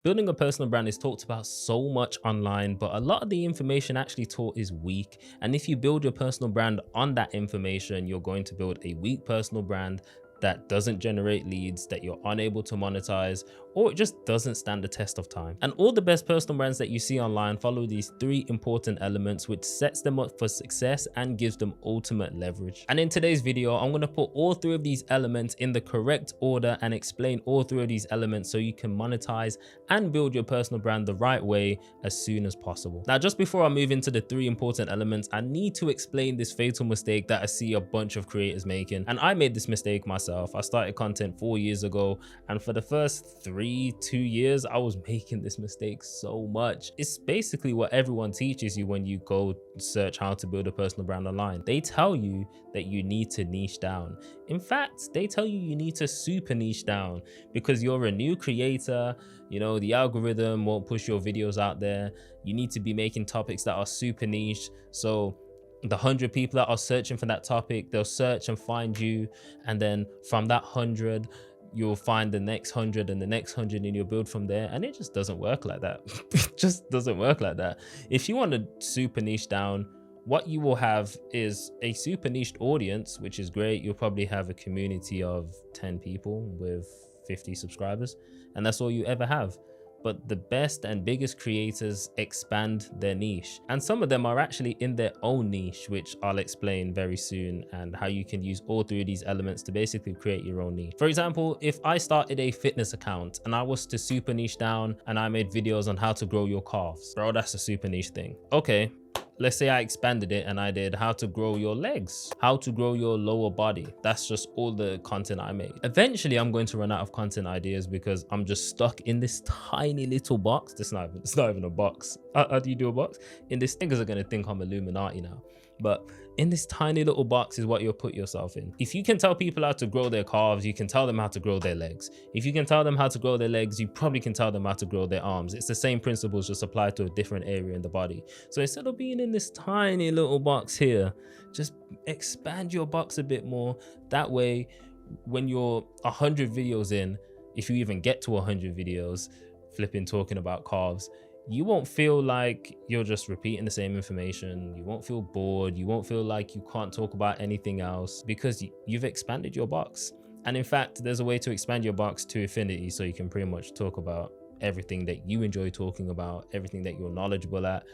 Building a personal brand is talked about so much online, but a lot of the information actually taught is weak. And if you build your personal brand on that information, you're going to build a weak personal brand that doesn't generate leads, that you're unable to monetize, or it just doesn't stand the test of time. And all the best personal brands that you see online follow these three important elements, which sets them up for success and gives them ultimate leverage. And in today's video, I'm going to put all three of these elements in the correct order and explain all three of these elements so you can monetize and build your personal brand the right way as soon as possible. Now, just before I move into the three important elements, I need to explain this fatal mistake that I see a bunch of creators making. And I made this mistake myself. I started content 4 years ago, and for the first 2 years, I was making this mistake so much. It's basically what everyone teaches you when you go search how to build a personal brand online. They tell you that you need to niche down. In fact, they tell you need to super niche down because you're a new creator. You know, the algorithm won't push your videos out there. You need to be making topics that are super niche. So the 100 people that are searching for that topic, they'll search and find you. And then from that 100, you'll find the next 100 and the next 100, and you'll build from there. And it just doesn't work like that. It just doesn't work like that. If you want to super niche down, what you will have is a super niched audience, which is great. You'll probably have a community of 10 people with 50 subscribers, and that's all you ever have. But the best and biggest creators expand their niche, and some of them are actually in their own niche, which I'll explain very soon, and how you can use all three of these elements to basically create your own niche. For example, if I started a fitness account and I was to super niche down and I made videos on how to grow your calves, bro, that's a super niche thing. Okay, let's say I expanded it and I did how to grow your legs, how to grow your lower body. That's just all the content I made. Eventually, I'm going to run out of content ideas because I'm just stuck in this tiny little box. It's not even a box. How do you do a box? In this, niggas are going to think I'm Illuminati now. But in this tiny little box is what you'll put yourself in. If you can tell people how to grow their calves, you can tell them how to grow their legs. If you can tell them how to grow their legs, you probably can tell them how to grow their arms. It's the same principles, just applied to a different area in the body. So instead of being in this tiny little box here, just expand your box a bit more. That way, when you're 100 videos in, if you even get to 100 videos, flipping talking about calves, you won't feel like you're just repeating the same information. You won't feel bored. You won't feel like you can't talk about anything else because you've expanded your box. And in fact, there's a way to expand your box to infinity, so you can pretty much talk about everything that you enjoy talking about, everything that you're knowledgeable at,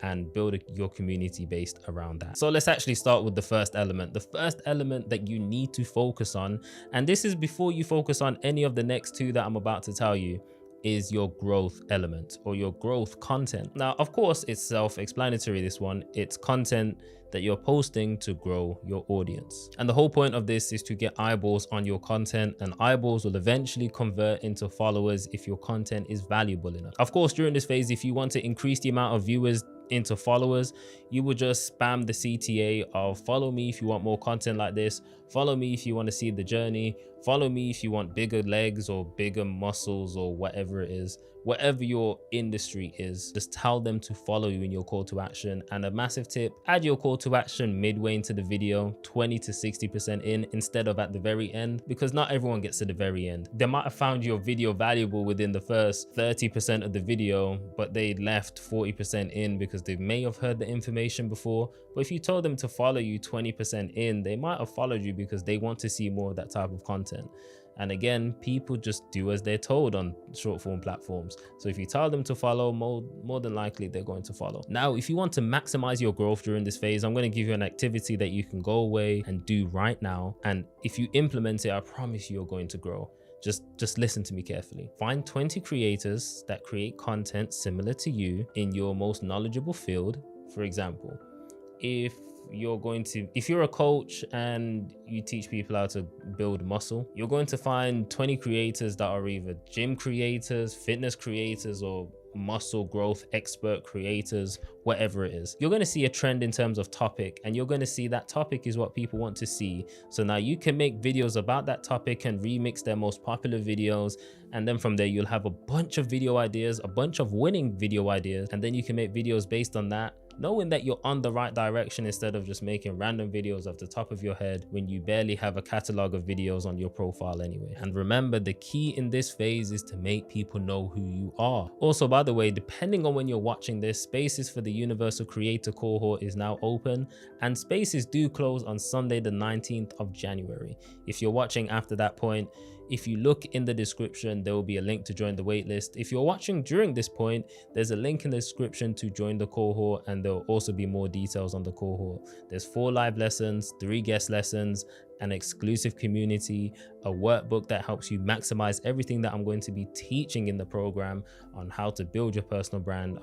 and build your community based around that. So let's actually start with the first element. The first element that you need to focus on, and this is before you focus on any of the next two that I'm about to tell you, is your growth element or your growth content. Now, of course, it's self-explanatory, this one. It's content that you're posting to grow your audience. And the whole point of this is to get eyeballs on your content, and eyeballs will eventually convert into followers if your content is valuable enough. Of course, during this phase, if you want to increase the amount of viewers into followers, you will just spam the CTA of follow me if you want more content like this, follow me if you want to see the journey, follow me if you want bigger legs or bigger muscles or whatever it is. Whatever your industry is, just tell them to follow you in your call to action. And a massive tip, add your call to action midway into the video, 20 to 60% in, instead of at the very end, because not everyone gets to the very end. They might have found your video valuable within the first 30% of the video, but they left 40% in because they may have heard the information before. But if you told them to follow you 20% in, they might have followed you because they want to see more of that type of content. And again, people just do as they're told on short form platforms. So if you tell them to follow, more than likely they're going to follow. Now, if you want to maximize your growth during this phase, I'm going to give you an activity that you can go away and do right now. And if you implement it, I promise you're going to grow. Just listen to me carefully. Find 20 creators that create content similar to you in your most knowledgeable field. For example, if you're a coach and you teach people how to build muscle, you're going to find 20 creators that are either gym creators, fitness creators, or muscle growth expert creators, whatever it is. You're going to see a trend in terms of topic, and you're going to see that topic is what people want to see. So now you can make videos about that topic and remix their most popular videos, and then from there you'll have a bunch of video ideas, a bunch of winning video ideas, and then you can make videos based on that knowing that you're on the right direction instead of just making random videos off the top of your head when you barely have a catalog of videos on your profile anyway. And remember, the key in this phase is to make people know who you are. Also, by the way, depending on when you're watching this, spaces for the Universal Creator Cohort is now open, and spaces do close on Sunday the 19th of January. If you're watching after that point, if you look in the description, there will be a link to join the waitlist. If you're watching during this point, there's a link in the description to join the cohort, and there will also be more details on the cohort. There's 4 live lessons, 3 guest lessons, an exclusive community, a workbook that helps you maximize everything that I'm going to be teaching in the program on how to build your personal brand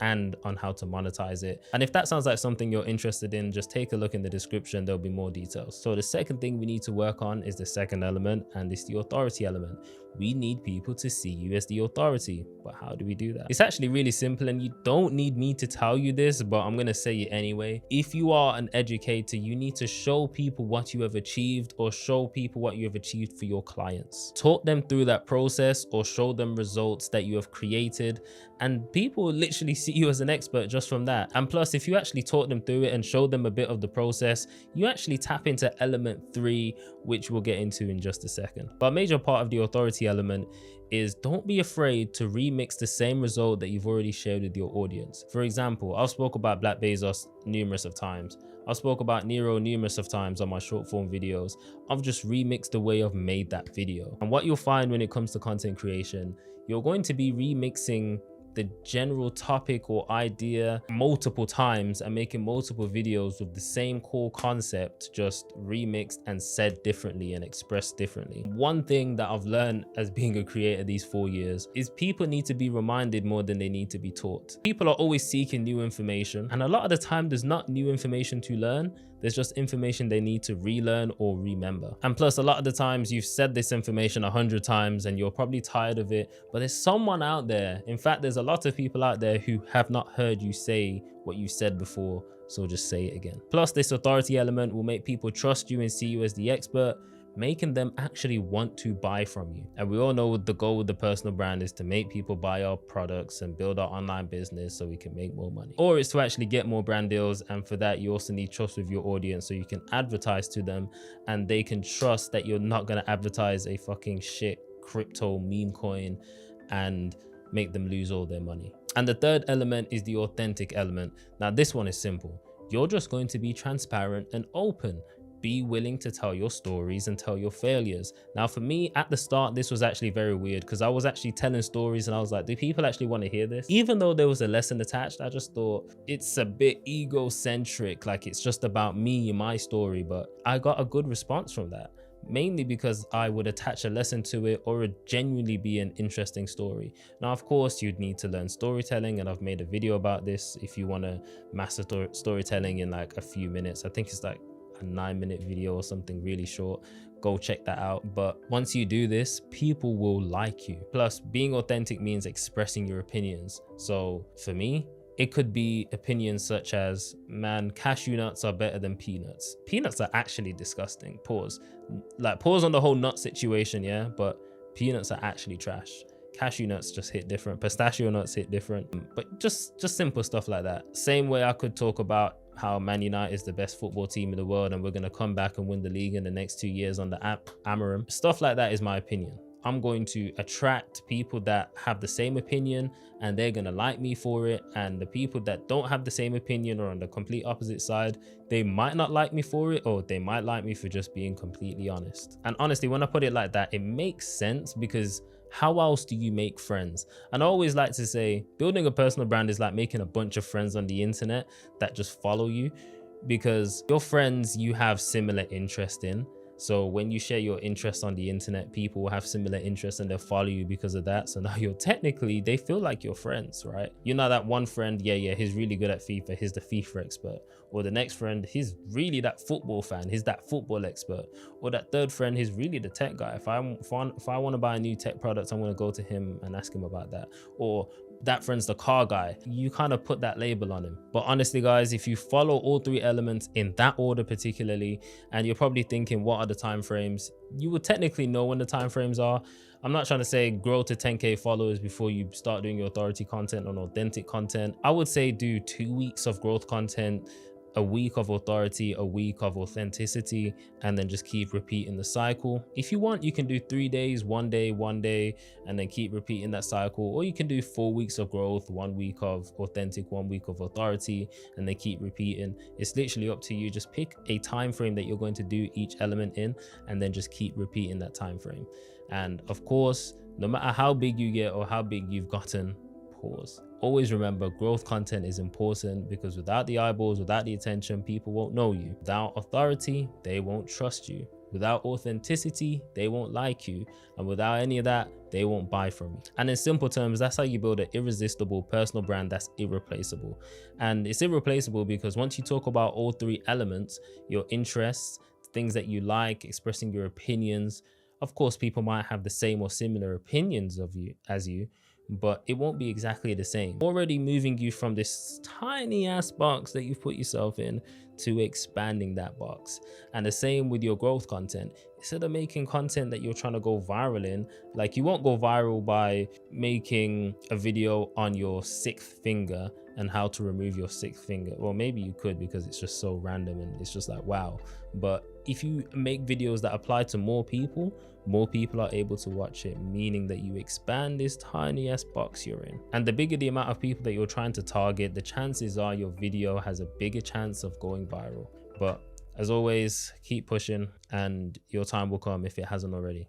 and on how to monetize it. And if that sounds like something you're interested in, just take a look in the description, there'll be more details. So the second thing we need to work on is the second element, and it's the authority element. We need people to see you as the authority. But how do we do that? It's actually really simple, and you don't need me to tell you this, but I'm gonna say it anyway. If you are an educator, you need to show people what you have achieved, or show people what you have achieved for your clients. Talk them through that process, or show them results that you have created, and people will literally see you as an expert just from that. And plus, if you actually talk them through it and show them a bit of the process, you actually tap into element 3, which we'll get into in just a second. But a major part of the authority element is don't be afraid to remix the same result that you've already shared with your audience. For example, I've spoke about Black Bezos numerous of times. I've spoke about Nero numerous of times on my short form videos. I've just remixed the way I've made that video. And what you'll find when it comes to content creation, you're going to be remixing the general topic or idea multiple times and making multiple videos with the same core concept, just remixed and said differently and expressed differently. One thing that I've learned as being a creator these 4 years is people need to be reminded more than they need to be taught. People are always seeking new information, and a lot of the time there's not new information to learn. There's just information they need to relearn or remember. And plus, a lot of the times you've said this information 100 times and you're probably tired of it, but there's someone out there. In fact, there's a lot of people out there who have not heard you say what you said before, so just say it again. Plus, this authority element will make people trust you and see you as the expert, making them actually want to buy from you. And we all know the goal with the personal brand is to make people buy our products and build our online business so we can make more money. Or it's to actually get more brand deals, and for that you also need trust with your audience so you can advertise to them and they can trust that you're not going to advertise a fucking shit crypto meme coin and make them lose all their money. And the third element is the authentic element. Now this one is simple. You're just going to be transparent and open. Be willing to tell your stories and tell your failures. Now for me at the start, this was actually very weird because I was actually telling stories and I was like, do people actually want to hear this? Even though there was a lesson attached, I just thought it's a bit egocentric, like it's just about me and my story. But I got a good response from that, mainly because I would attach a lesson to it or it genuinely be an interesting story. Now, of course, you'd need to learn storytelling, and I've made a video about this. If you want to master storytelling in like a few minutes, I think it's like a 9-minute video or something really short, go check that out. But once you do this, people will like you. Plus, being authentic means expressing your opinions. So for me, it could be opinions such as, man, cashew nuts are better than peanuts. Peanuts are actually disgusting. Pause. Like, pause on the whole nut situation, yeah? But peanuts are actually trash. Cashew nuts just hit different. Pistachio nuts hit different. But just simple stuff like that. Same way I could talk about how Man United is the best football team in the world and we're going to come back and win the league in the next 2 years under Amarim. Stuff like that is my opinion. I'm going to attract people that have the same opinion and they're going to like me for it. And the people that don't have the same opinion or on the complete opposite side, they might not like me for it, or they might like me for just being completely honest. And honestly, when I put it like that, it makes sense because how else do you make friends? And I always like to say, building a personal brand is like making a bunch of friends on the internet that just follow you, because your friends you have similar interest in. So when you share your interests on the internet, people will have similar interests and they'll follow you because of that. So now you're technically, they feel like you're friends, right? You know that one friend, yeah, he's really good at FIFA. He's the FIFA expert. Or the next friend, he's really that football fan. He's that football expert. Or that third friend, he's really the tech guy. If I want to buy a new tech product, I'm going to go to him and ask him about that. Or that friend's the car guy. You kind of put that label on him. But honestly, guys, if you follow all three elements in that order particularly, and you're probably thinking, what are the time frames? You would technically know when the time frames are. I'm not trying to say grow to 10K followers before you start doing your authority content on authentic content. I would say do 2 weeks of growth content, a week of authority, a week of authenticity, and then just keep repeating the cycle. If you want, you can do 3 days, 1 day, 1 day, and then keep repeating that cycle. Or you can do 4 weeks of growth, 1 week of authentic, 1 week of authority, and then keep repeating. It's literally up to you. Just pick a time frame that you're going to do each element in, and then just keep repeating that time frame. And of course, no matter how big you get or how big you've gotten, pause. Always remember, growth content is important, because without the eyeballs, without the attention, people won't know you. Without authority, they won't trust you. Without authenticity, they won't like you. And without any of that, they won't buy from you. And in simple terms, that's how you build an irresistible personal brand that's irreplaceable. And it's irreplaceable because once you talk about all three elements, your interests, things that you like, expressing your opinions, of course, people might have the same or similar opinions of you as you, but it won't be exactly the same. Already moving you from this tiny ass box that you've put yourself in to expanding that box. And the same with your growth content. Instead of making content that you're trying to go viral in, like, you won't go viral by making a video on your 6th finger and how to remove your 6th finger. Well, maybe you could, because it's just so random and it's just like, wow. But if you make videos that apply to more people are able to watch it, meaning that you expand this tiny ass box you're in. And the bigger the amount of people that you're trying to target, the chances are your video has a bigger chance of going viral. But as always, keep pushing and your time will come if it hasn't already.